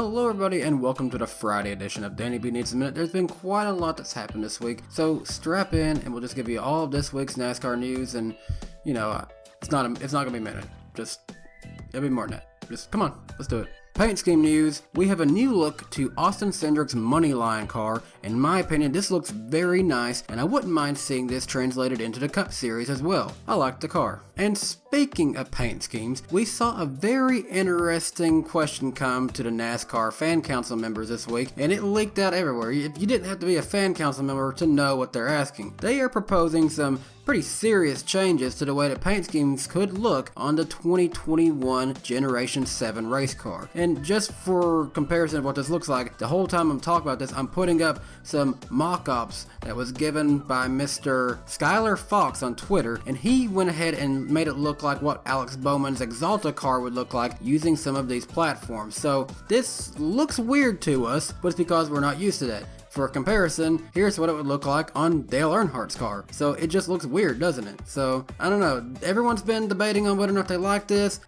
Hello everybody and welcome to the Friday edition of Danny B Needs a Minute. There's been quite a lot that's happened this week, so strap in and we'll just give you all of this week's NASCAR news. And you know, it's not gonna be a minute, it'll be more than that. Just come on, let's do it. Paint scheme news, we have a new look to Austin Cindric's Moneyline car. In my opinion, this looks very nice, and I wouldn't mind seeing this translated into the Cup Series as well. I like the car. And speaking of paint schemes, we saw a very interesting question come to the NASCAR fan council members this week, and it leaked out everywhere. You didn't have to be a fan council member to know what they're asking. They are proposing some pretty serious changes to the way that paint schemes could look on the 2021 Generation 7 race car. And just for comparison of what this looks like, the whole time I'm talking about this, I'm putting up some mock-ups that was given by Mr. Skylar Fox on Twitter, and he went ahead and made it look like what Alex Bowman's Exalta car would look like using some of these platforms. So this looks weird to us, but it's because we're not used to that. For comparison, here's what it would look like on Dale Earnhardt's car. So it just looks weird, doesn't it? So, I don't know. Everyone's been debating on whether or not they like this.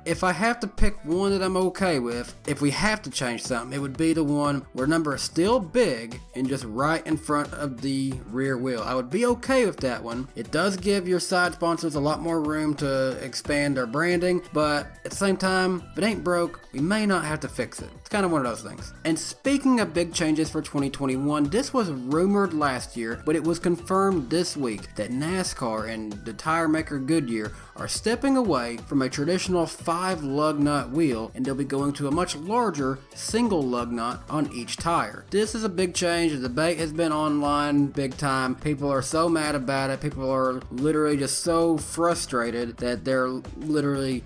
If I have to pick one that I'm okay with, if we have to change something, it would be the one where number is still big and just right in front of the rear wheel. I would be okay with that one. It does give your side sponsors a lot more room to expand their branding, but at the same time, if it ain't broke, we may not have to fix it. It's kind of one of those things. And speaking of big changes for 2021, this was rumored last year, but it was confirmed this week that NASCAR and the tire maker Goodyear are stepping away from a traditional 5 lug nut wheel, and they'll be going to a much larger single lug nut on each tire. This is a big change. The debate has been online big time. People are so mad about it. People are literally just so frustrated that they're literally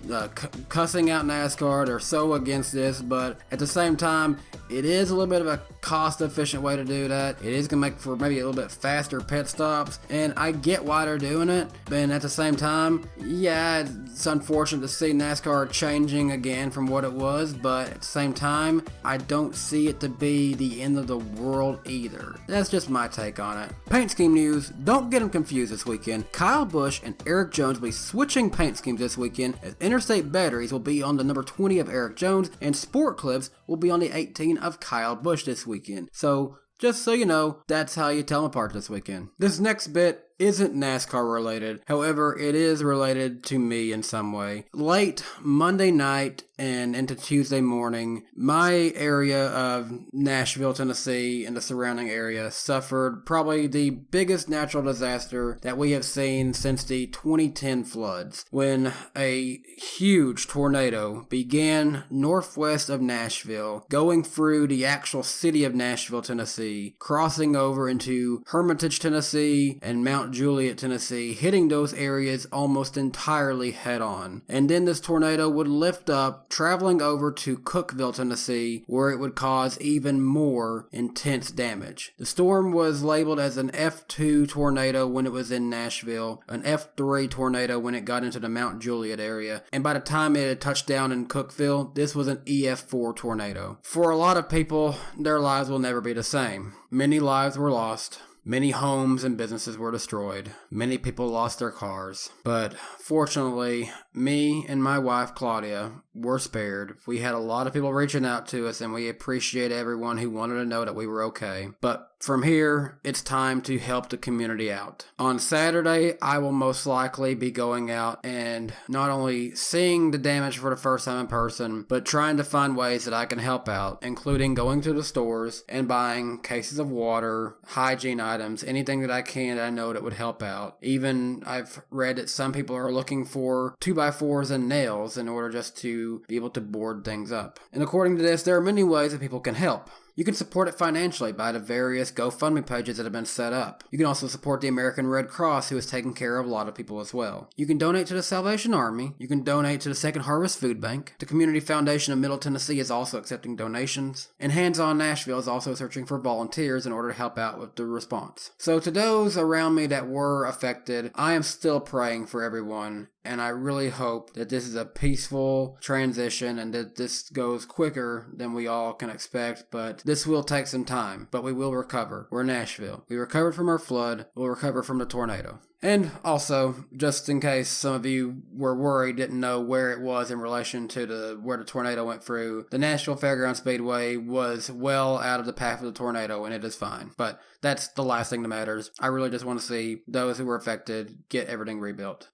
cussing out NASCAR. They're so against this, but at the same time, it is a little bit of a cost-efficient way to do that. It is going to make for maybe a little bit faster pit stops, and I get why they're doing it, but at the same time, yeah, it's unfortunate to see NASCAR changing again from what it was, but at the same time, I don't see it to be the end of the world either. That's just my take on it. Paint scheme news, don't get them confused this weekend. Kyle Busch and Eric Jones will be switching paint schemes this weekend, as Interstate Batteries will be on the number 20 of Eric Jones, and Sport Clips will be on the 18 of Kyle Busch this weekend. So, just so you know, that's how you tell them apart this weekend. This next bit isn't NASCAR related, however, it is related to me in some way. Late Monday night and into Tuesday morning, my area of Nashville, Tennessee, and the surrounding area suffered probably the biggest natural disaster that we have seen since the 2010 floods, when a huge tornado began northwest of Nashville, going through the actual city of Nashville, Tennessee, crossing over into Hermitage, Tennessee, and Mount Juliet, Tennessee, hitting those areas almost entirely head on. And then this tornado would lift up, traveling over to Cookeville, Tennessee, where it would cause even more intense damage. The storm was labeled as an F2 tornado when it was in Nashville, an F3 tornado when it got into the Mount Juliet area, and by the time it had touched down in Cookeville, this was an EF4 tornado. For a lot of people, their lives will never be the same. Many lives were lost. Many homes and businesses were destroyed. Many people lost their cars. But fortunately, me and my wife Claudia were spared. We had a lot of people reaching out to us, and we appreciate everyone who wanted to know that we were okay. But from here, it's time to help the community out. On Saturday, I will most likely be going out and not only seeing the damage for the first time in person, but trying to find ways that I can help out, including going to the stores and buying cases of water, hygiene items, anything that I can that I know that would help out. Even I've read that some people are looking for 2x4s and nails in order just to be able to board things up. And according to this, there are many ways that people can help. You can support it financially by the various GoFundMe pages that have been set up. You can also support the American Red Cross, who is taking care of a lot of people as well. You can donate to the Salvation Army. You can donate to the Second Harvest Food Bank. The Community Foundation of Middle Tennessee is also accepting donations. And Hands On Nashville is also searching for volunteers in order to help out with the response. So to those around me that were affected, I am still praying for everyone. and I really hope that this is a peaceful transition and that this goes quicker than we all can expect, but this will take some time, but we will recover. We're Nashville. We recovered from our flood. We'll recover from the tornado. And also, just in case some of you were worried, didn't know where it was in relation to where the tornado went through, the Nashville Fairground Speedway was well out of the path of the tornado, and it is fine. But that's the last thing that matters. I really just want to see those who were affected get everything rebuilt.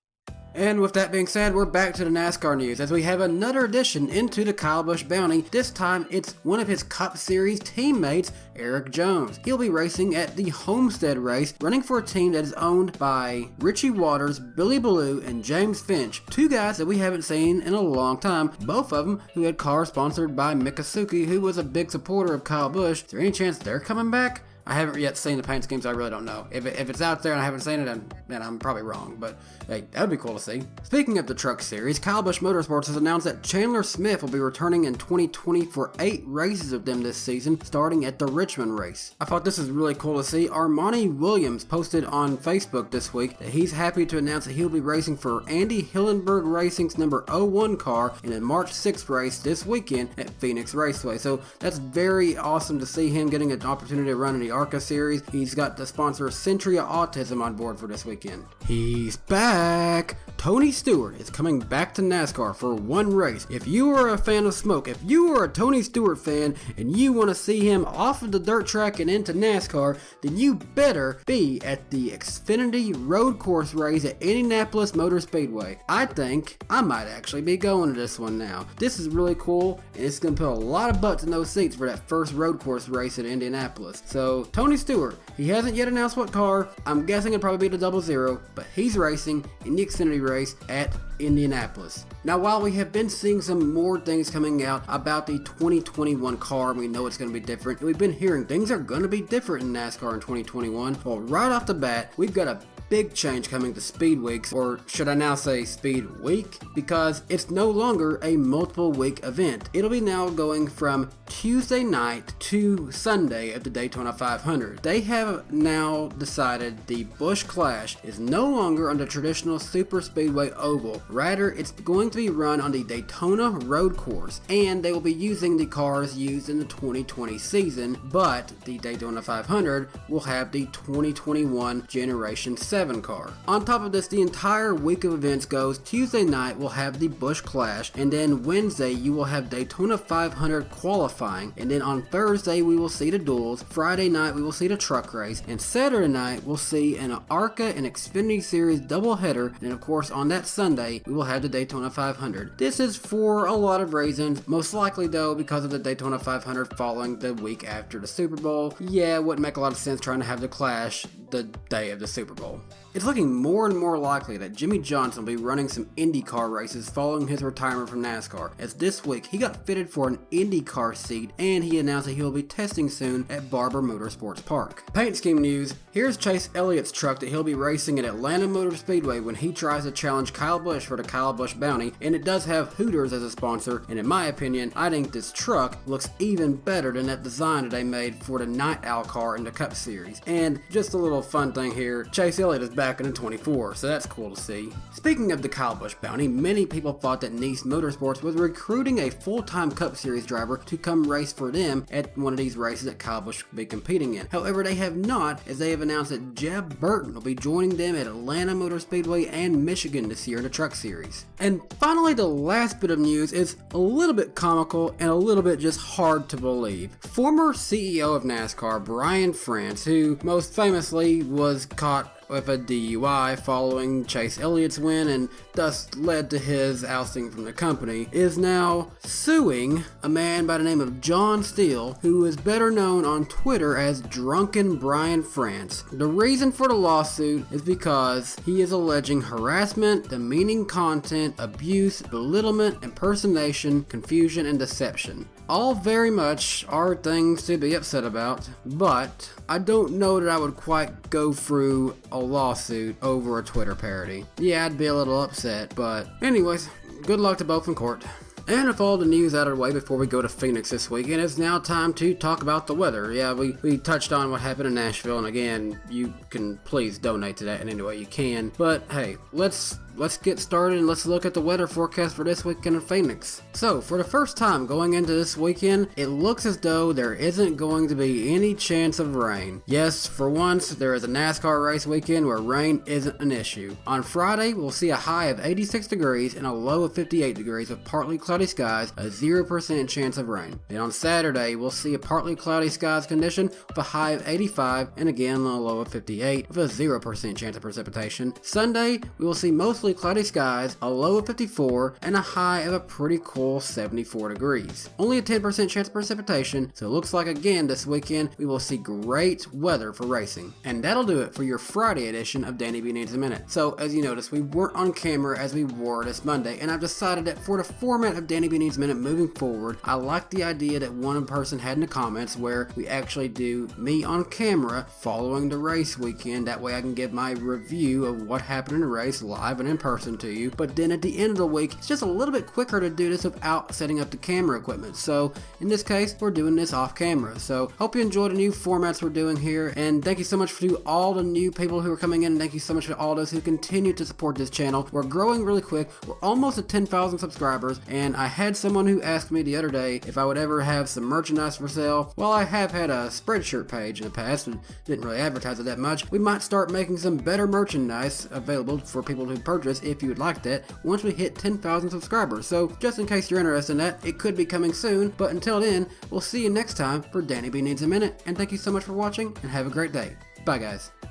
And with that being said, we're back to the NASCAR news as we have another addition into the Kyle Busch bounty. This time it's one of his Cup Series teammates, Eric Jones. He'll be racing at the Homestead race, running for a team that is owned by Richie Waters, Billy Ballou, and James Finch. Two guys that we haven't seen in a long time, both of them who had cars sponsored by Mikasuki, who was a big supporter of Kyle Busch. Is there any chance they're coming back? I haven't yet seen the paint scheme, so I really don't know. If it's out there and I haven't seen it, then I'm probably wrong, but hey, that would be cool to see. Speaking of the truck series, Kyle Busch Motorsports has announced that Chandler Smith will be returning in 2020 for 8 races of them this season, starting at the Richmond race. I thought this was really cool to see. Armani Williams posted on Facebook this week that he's happy to announce that he'll be racing for Andy Hillenberg Racing's number 01 car in a March 6th race this weekend at Phoenix Raceway. So that's very awesome to see him getting an opportunity to run in the ARCA series. He's got the sponsor Centria Autism on board for this weekend. He's back! Tony Stewart is coming back to NASCAR for one race. If you are a fan of smoke, if you are a Tony Stewart fan and you want to see him off of the dirt track and into NASCAR, then you better be at the Xfinity Road Course race at Indianapolis Motor Speedway. I think I might actually be going to this one now. This is really cool, and it's going to put a lot of butts in those seats for that first road course race at Indianapolis. So Tony Stewart, he hasn't yet announced what car. I'm guessing it'll probably be the 00, but he's racing in the Xfinity race at Indianapolis. Now, while we have been seeing some more things coming out about the 2021 car, and we know it's going to be different, and we've been hearing things are going to be different in NASCAR in 2021. Well, right off the bat, we've got a big change coming to Speedweeks, or should I now say Speed Week, because it's no longer a multiple week event. It'll be now going from Tuesday night to Sunday at the Daytona 500. They have now decided the Busch Clash is no longer on the traditional Super Speedway oval. Rather, it's going to be run on the Daytona Road Course, and they will be using the cars used in the 2020 season, but the Daytona 500 will have the 2021 Generation 7 car. On top of this, the entire week of events goes. Tuesday night we'll have the Busch Clash, and then Wednesday you will have Daytona 500 qualifying, and then on Thursday we will see the duels. Friday night we will see the truck race, and Saturday night we'll see an ARCA and Xfinity Series doubleheader, and of course on that Sunday we will have the Daytona 500. This is for a lot of reasons, most likely though because of the Daytona 500 falling the week after the Super Bowl. Yeah, it wouldn't make a lot of sense trying to have the Clash the day of the Super Bowl. It's looking more and more likely that Jimmy Johnson will be running some IndyCar races following his retirement from NASCAR, as this week he got fitted for an IndyCar seat and he announced that he will be testing soon at Barber Motorsports Park. Paint scheme news, here's Chase Elliott's truck that he'll be racing at Atlanta Motor Speedway when he tries to challenge Kyle Busch for the Kyle Busch bounty, and it does have Hooters as a sponsor, and in my opinion, I think this truck looks even better than that design that they made for the Night Owl car in the Cup Series. And just a little fun thing here, Chase Elliott is back in the 24, so that's cool to see. Speaking of the Kyle Busch bounty, many people thought that Nice Motorsports was recruiting a full-time Cup Series driver to come race for them at one of these races that Kyle Busch will be competing in. However, they have not, as they have announced that Jeb Burton will be joining them at Atlanta Motor Speedway and Michigan this year in the Truck Series. And finally, the last bit of news is a little bit comical and a little bit just hard to believe. Former CEO of NASCAR, Brian France, who most famously was caught with a DUI following Chase Elliott's win and thus led to his ousting from the company, is now suing a man by the name of John Steele, who is better known on Twitter as Drunken Brian France. The reason for the lawsuit is because he is alleging harassment, demeaning content, abuse, belittlement, impersonation, confusion, and deception. All very much are things to be upset about, but I don't know that I would quite go through a lawsuit over a Twitter parody. Yeah, I'd be a little upset, but anyways, good luck to both in court. And with all the news out of the way before we go to Phoenix this weekend, it's now time to talk about the weather. Yeah, we touched on what happened in Nashville, and again, you can please donate to that in any way you can. But hey, let's get started and let's look at the weather forecast for this weekend in Phoenix. So, for the first time going into this weekend, it looks as though there isn't going to be any chance of rain. Yes, for once, there is a NASCAR race weekend where rain isn't an issue. On Friday, we'll see a high of 86 degrees and a low of 58 degrees with partly cloudy skies, a 0% chance of rain. Then on Saturday, we'll see a partly cloudy skies condition with a high of 85 and again a low of 58 with a 0% chance of precipitation. Sunday, we will see mostly cloudy skies, a low of 54, and a high of a pretty cool 74 degrees. Only a 10% chance of precipitation, so it looks like again this weekend we will see great weather for racing. And that'll do it for your Friday edition of Danny B Needs a Minute. So as you notice, we weren't on camera as we were this Monday, and I've decided that for the format of Danny B Needs a Minute moving forward, I like the idea that one person had in the comments where we actually do me on camera following the race weekend. That way I can give my review of what happened in the race live and in person to you, but then at the end of the week it's just a little bit quicker to do this without setting up the camera equipment. So in this case we're doing this off camera. So hope you enjoy the new formats we're doing here, and thank you so much to all the new people who are coming in, and thank you so much to all those who continue to support this channel. We're growing really quick. We're almost at 10,000 subscribers, and I had someone who asked me the other day if I would ever have some merchandise for sale. Well, I have had a Spreadshirt page in the past and didn't really advertise it that much. We might start making some better merchandise available for people to purchase if you would like that once we hit 10,000 subscribers. So just in case you're interested in that, it could be coming soon, but until then, we'll see you next time for Danny B Needs a Minute, and thank you so much for watching and have a great day. Bye guys.